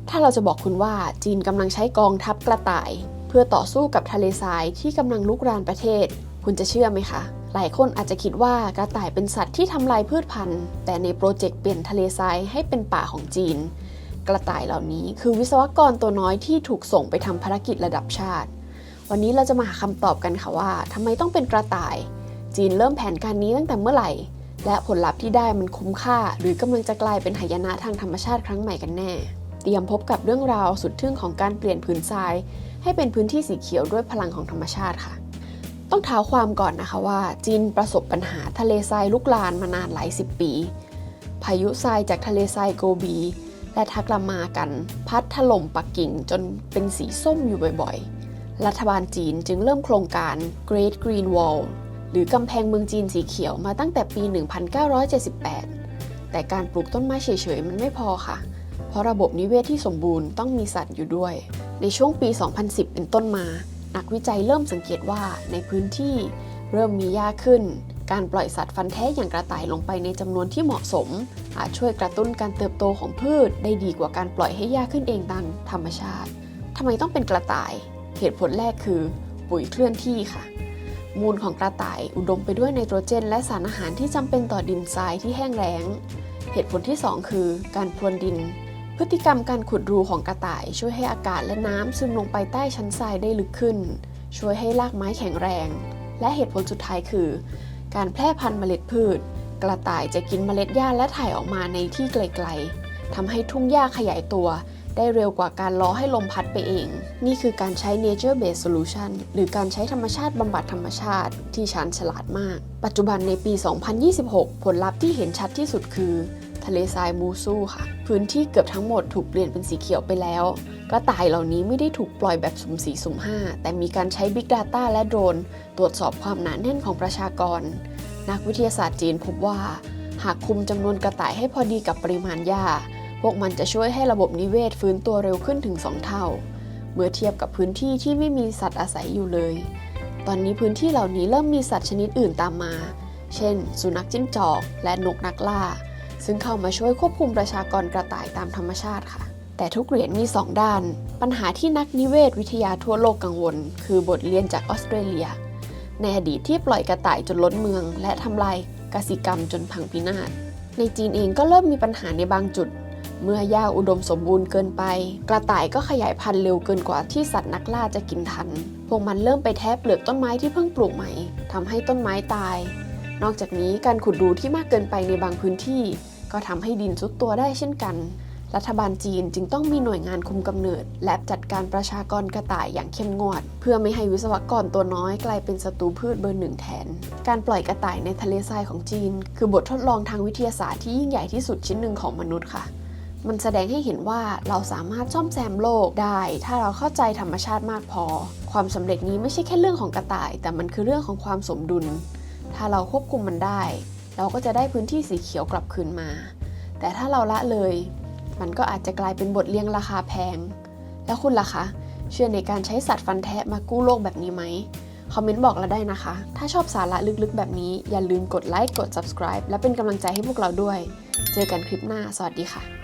ถ้าเราจะบอกคุณว่าจีนกำลังใช้กองทัพกระต่ายเพื่อต่อสู้กับทะเลทรายที่กำลังลุกรานประเทศคุณจะเชื่อไหมคะหลายคนอาจจะคิดว่ากระต่ายเป็นสัตว์ที่ทำลายพืชพันธุ์แต่ในโปรเจกต์เปลี่ยนทะเลทรายให้เป็นป่าของจีนกระต่ายเหล่านี้คือวิศวกรตัวน้อยที่ถูกส่งไปทำภารกิจระดับชาติวันนี้เราจะมาหาคำตอบกันค่ะว่าทำไมต้องเป็นกระต่ายจีนเริ่มแผนการนี้ตั้งแต่เมื่อไหร่และผลลัพธ์ที่ได้มันคุ้มค่าหรือกำลังจะกลายเป็นหายนะทางธรรมชาติครั้งใหม่กันแน่เตรียมพบกับเรื่องราวสุดทึ่งของการเปลี่ยนผืนทรายให้เป็นพื้นที่สีเขียวด้วยพลังของธรรมชาติค่ะต้องเท้าความก่อนนะคะว่าจีนประสบปัญหาทะเลทรายลุกลามมานานหลายสิบปีพายุทรายจากทะเลทรายโกบีและทักลามากันพัดถล่มปักกิ่งจนเป็นสีส้มอยู่บ่อยๆรัฐบาลจีนจึงเริ่มโครงการ Great Green Wall หรือกำแพงเมืองจีนสีเขียวมาตั้งแต่ปี 1978 แต่การปลูกต้นไม้เฉยๆมันไม่พอค่ะเพราะระบบนิเวศที่สมบูรณ์ต้องมีสัตว์อยู่ด้วยในช่วงปี 2010 เป็นต้นมานักวิจัยเริ่มสังเกตว่าในพื้นที่เริ่มมีหญ้าขึ้นการปล่อยสัตว์ฟันแท้อย่างกระต่ายลงไปในจำนวนที่เหมาะสมอาจช่วยกระตุ้นการเติบโตของพืชได้ดีกว่าการปล่อยให้หญ้าขึ้นเองตามธรรมชาติทำไมต้องเป็นกระต่ายเหตุผลแรกคือปุ๋ยเคลื่อนที่ค่ะมูลของกระต่ายอุดมไปด้วยไนโตรเจนและสารอาหารที่จำเป็นต่อดินทรายที่แห้งแล้งเหตุผลที่2คือการพรวนดินพฤติกรรมการขุดรูของกระต่ายช่วยให้อากาศและน้ำซึมลงไปใต้ชั้นทรายได้ลึกขึ้นช่วยให้รากไม้แข็งแรงและเหตุผลสุดท้ายคือการแพร่พันธุ์เมล็ดพืชกระต่ายจะกินเมล็ดหญ้าและถ่ายออกมาในที่ไกลๆทำให้ทุ่งหญ้าขยายตัวได้เร็วกว่าการล้อให้ลมพัดไปเองนี่คือการใช้ nature based solution หรือการใช้ธรรมชาติบำบัดธรรมชาติที่ชาญฉลาดมากปัจจุบันในปี 2026 ผลลัพธ์ที่เห็นชัดที่สุดคือทะเลทรายมูซูค่ะพื้นที่เกือบทั้งหมดถูกเปลี่ยนเป็นสีเขียวไปแล้วกระต่ายเหล่านี้ไม่ได้ถูกปล่อยแบบสุ่ม4สุ่ม5แต่มีการใช้ Big Data และโดรนตรวจสอบความหนาแน่นของประชากรนักวิทยาศาสตร์จีนพบว่าหากคุมจำนวนกระต่ายให้พอดีกับปริมาณหญ้าพวกมันจะช่วยให้ระบบนิเวศฟื้นตัวเร็วขึ้นถึง2 เท่าเมื่อเทียบกับพื้นที่ที่ไม่มีสัตว์อาศัยอยู่เลยตอนนี้พื้นที่เหล่านี้เริ่มมีสัตว์ชนิดอื่นตามมาเช่นสุนัขจิ้งจอกและนกนักล่าซึ่งเข้ามาช่วยควบคุมประชากรกระต่ายตามธรรมชาติค่ะแต่ทุกเหรียญมี2 ด้านปัญหาที่นักนิเวศวิทยาทั่วโลกกังวลคือบทเรียนจากออสเตรเลียในอดีตที่ปล่อยกระต่ายจนล้นเมืองและทำลายกสิกรรมจนพังพินาศในจีนเองก็เริ่มมีปัญหาในบางจุดเมื่อหญ้าอุดมสมบูรณ์เกินไปกระต่ายก็ขยายพันธุ์เร็วเกินกว่าที่สัตว์นักล่าจะกินทันพวกมันเริ่มไปแทะเปลือกต้นไม้ที่เพิ่งปลูกใหม่ทำให้ต้นไม้ตายนอกจากนี้การขุดรูที่มากเกินไปในบางพื้นที่ก็ทำให้ดินทรุดตัวได้เช่นกันรัฐบาลจีนจึงต้องมีหน่วยงานคุมกำเนิดและจัดการประชากรกระต่ายอย่างเข้มงวดเพื่อไม่ให้วิศวกรตัวน้อยกลายเป็นศัตรูพืชเบอร์ 1แทนการปล่อยกระต่ายในทะเลทรายของจีนคือบททดลองทางวิทยาศาสตร์ที่ยิ่งใหญ่ที่สุดชิ้นหนึ่งของมนุษย์ค่ะมันแสดงให้เห็นว่าเราสามารถซ่อมแซมโลกได้ถ้าเราเข้าใจธรรมชาติมากพอความสำเร็จนี้ไม่ใช่แค่เรื่องของกระต่ายแต่มันคือเรื่องของความสมดุลถ้าเราควบคุมมันได้เราก็จะได้พื้นที่สีเขียวกลับคืนมาแต่ถ้าเราละเลยมันก็อาจจะกลายเป็นบทเรียนราคาแพงแล้วคุณล่ะคะเชื่อในการใช้สัตว์ฟันแทะมากู้โลกแบบนี้ไหมคอมเมนต์บอกเราได้นะคะถ้าชอบสาระลึกๆแบบนี้อย่าลืมกดไลค์กด subscribe และเป็นกำลังใจให้พวกเราด้วยเจอกันคลิปหน้าสวัสดีค่ะ